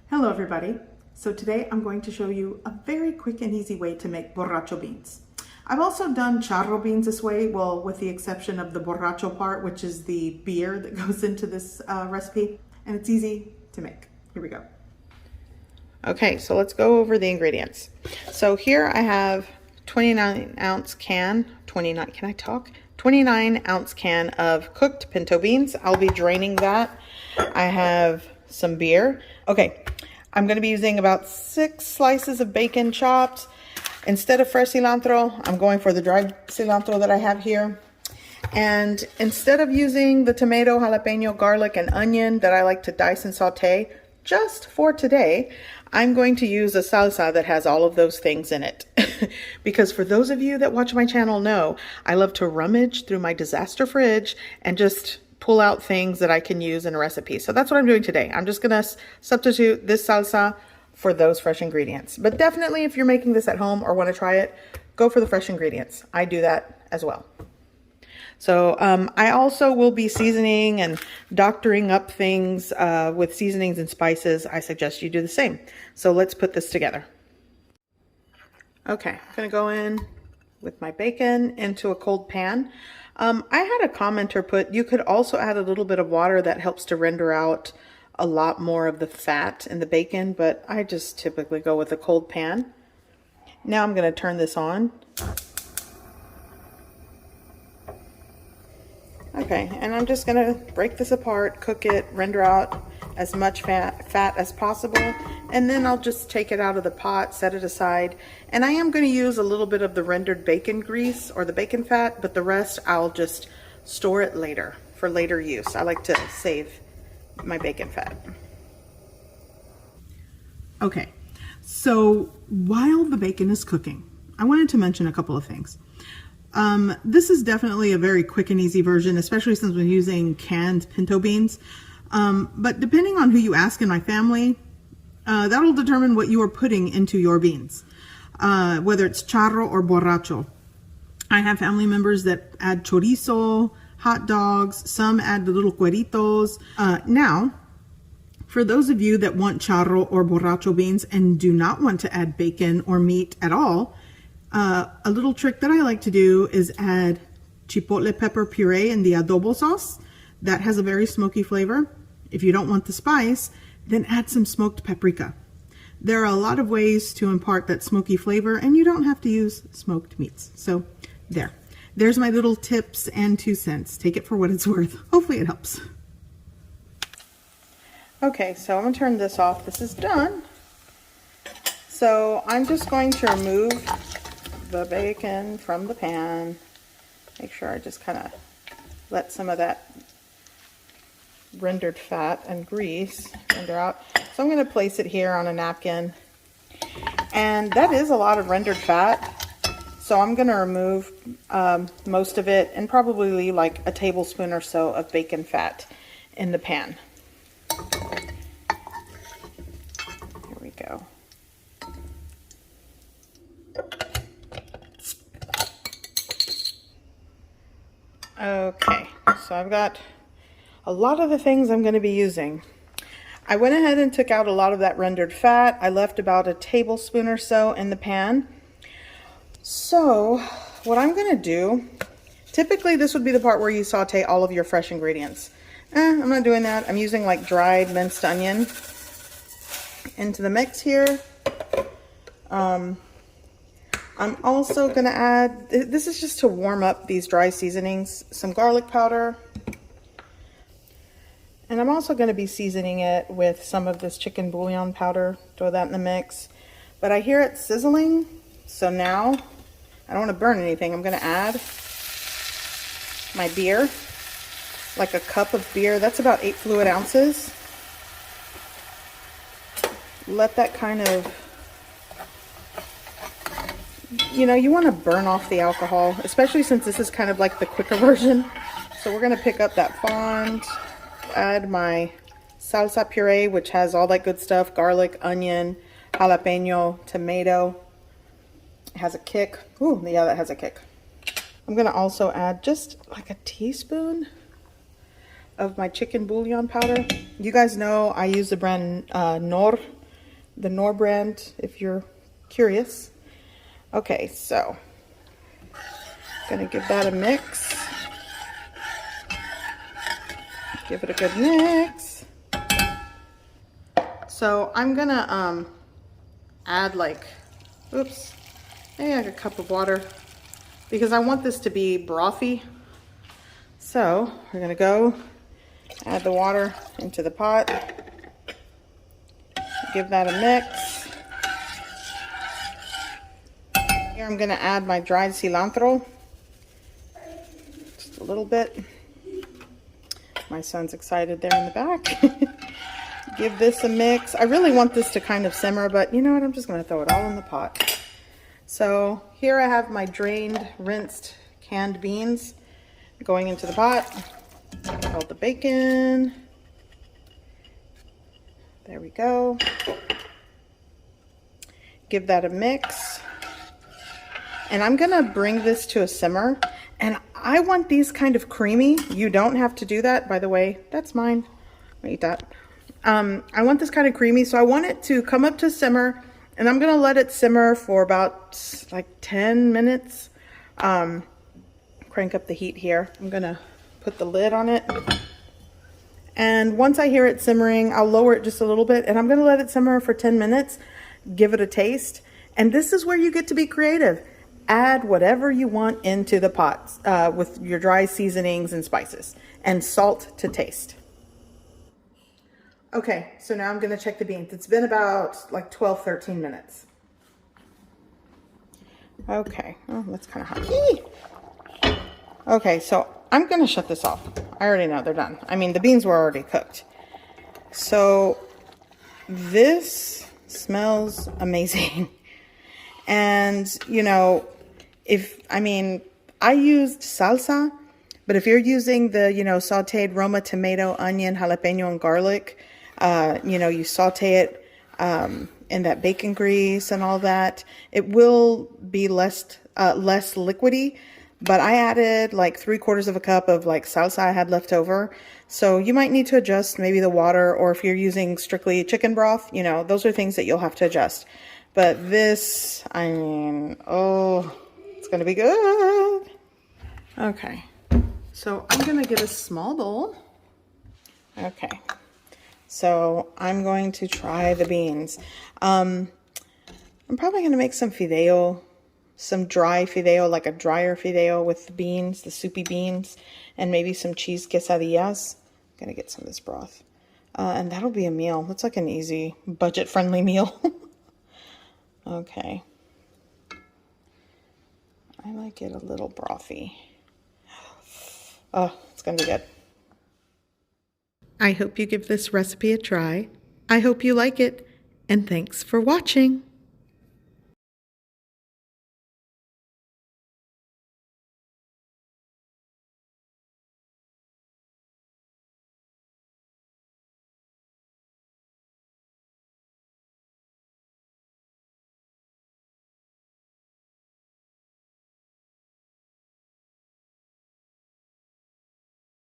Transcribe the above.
Hello everybody. So today I'm going to show you a very quick and easy way to make borracho beans. I've also done charro beans this way, well, with the exception of the borracho part, which is the beer that goes into this recipe, and it's easy to make. Here we go. Okay, so let's go over the ingredients. So here I have 29 ounce can of cooked pinto beans. I'll be draining that. I have some beer. Okay, I'm going to be using about 6 slices of bacon chopped. Instead of fresh cilantro, I'm going for the dried cilantro that I have here. And instead of using the tomato, jalapeno, garlic, and onion that I like to dice and saute, just for today, I'm going to use a salsa that has all of those things in it. Because for those of you that watch my channel know, I love to rummage through my disaster fridge and just pull out things that I can use in a recipe. So that's what I'm doing today. I'm just gonna substitute this salsa for those fresh ingredients. But definitely if you're making this at home or wanna try it, go for the fresh ingredients. I do that as well. So I also will be seasoning and doctoring up things with seasonings and spices. I suggest you do the same. So let's put this together. Okay, I'm gonna go in with my bacon into a cold pan. I had a commenter put, you could also add a little bit of water that helps to render out a lot more of the fat in the bacon, but I just typically go with a cold pan. Now I'm gonna turn this on. Okay, and I'm just gonna break this apart, cook it, render out as much fat as possible, and then I'll just take it out of the pot, set it aside. And I am gonna use a little bit of the rendered bacon grease or the bacon fat, but the rest I'll just store it later for later use. I like to save my bacon fat. Okay, so while the bacon is cooking, I wanted to mention a couple of things. This is definitely a very quick and easy version, especially since we're using canned pinto beans. But depending on who you ask in my family, that'll determine what you are putting into your beans, whether it's charro or borracho. I have family members that add chorizo, hot dogs, some add the little cueritos. Now, for those of you that want charro or borracho beans and do not want to add bacon or meat at all, a little trick that I like to do is add chipotle pepper puree in the adobo sauce. That has a very smoky flavor. If you don't want the spice, then add some smoked paprika. There are a lot of ways to impart that smoky flavor, and you don't have to use smoked meats. So there's my little tips and 2 cents. Take it for what it's worth. Hopefully it helps. Okay, so I'm gonna turn this off. This is done. So I'm just going to remove the bacon from the pan. Make sure I just kind of let some of that rendered fat and grease render out. So I'm going to place it here on a napkin. And that is a lot of rendered fat. So I'm going to remove most of it and probably leave like a tablespoon or so of bacon fat in the pan. Here we go. Okay, so I've got a lot of the things I'm going to be using. I went ahead and took out a lot of that rendered fat. I left about a tablespoon or so in the pan. So what I'm going to do, typically this would be the part where you saute all of your fresh ingredients. I'm not doing that. I'm using like dried minced onion into the mix here. I'm also going to add, this is just to warm up these dry seasonings, some garlic powder. And I'm also going to be seasoning it with some of this chicken bouillon powder. Throw that in the mix. But I hear it sizzling, so now I don't want to burn anything. I'm going to add my beer, like a cup of beer. That's about 8 fluid ounces. Let that kind of, you know, you want to burn off the alcohol, especially since this is kind of like the quicker version. So we're going to pick up that fond, add my salsa puree, which has all that good stuff, garlic, onion, jalapeno, tomato. It has a kick. Ooh, yeah, that has a kick. I'm going to also add just like a teaspoon of my chicken bouillon powder. You guys know I use the brand Knorr, the Knorr brand, if you're curious. Okay, so gonna give that a mix. Give it a good mix. So I'm gonna add like, oops, maybe like a cup of water because I want this to be brothy. So we're gonna go add the water into the pot. Give that a mix. Here I'm gonna add my dried cilantro. Just a little bit. My son's excited there in the back. Give this a mix. I really want this to kind of simmer, but you know what? I'm just gonna throw it all in the pot. So here I have my drained, rinsed, canned beans going into the pot. All the bacon. There we go. Give that a mix. And I'm gonna bring this to a simmer. And I want these kind of creamy. You don't have to do that, by the way. That's mine. I'll eat that. I want this kind of creamy, so I want it to come up to simmer. And I'm gonna let it simmer for about like 10 minutes. Crank up the heat here. I'm gonna put the lid on it. And once I hear it simmering, I'll lower it just a little bit, and I'm gonna let it simmer for 10 minutes, give it a taste. And this is where you get to be creative. Add whatever you want into the pot with your dry seasonings and spices, and salt to taste. Okay, so now I'm gonna check the beans. It's been about like 12, 13 minutes. Okay, oh, that's kind of hot. Eee! Okay, so I'm gonna shut this off. I already know they're done. I mean, the beans were already cooked. So this smells amazing. And you know, I used salsa, but if you're using the, sauteed Roma tomato, onion, jalapeno, and garlic, you saute it in that bacon grease and all that, it will be less liquidy. But I added like 3/4 of a cup of like salsa I had left over. So you might need to adjust maybe the water, or if you're using strictly chicken broth, those are things that you'll have to adjust. But this, oh, it's gonna be good. Okay, so I'm gonna get a small bowl. Okay, so I'm going to try the beans. I'm probably gonna make some fideo. Some dry fideo, like a drier fideo with the beans, the soupy beans, and maybe some cheese quesadillas. I'm gonna get some of this broth. And that'll be a meal. That's like an easy, budget-friendly meal. Okay. I like it a little brothy. Oh, it's gonna be good. I hope you give this recipe a try. I hope you like it, and thanks for watching.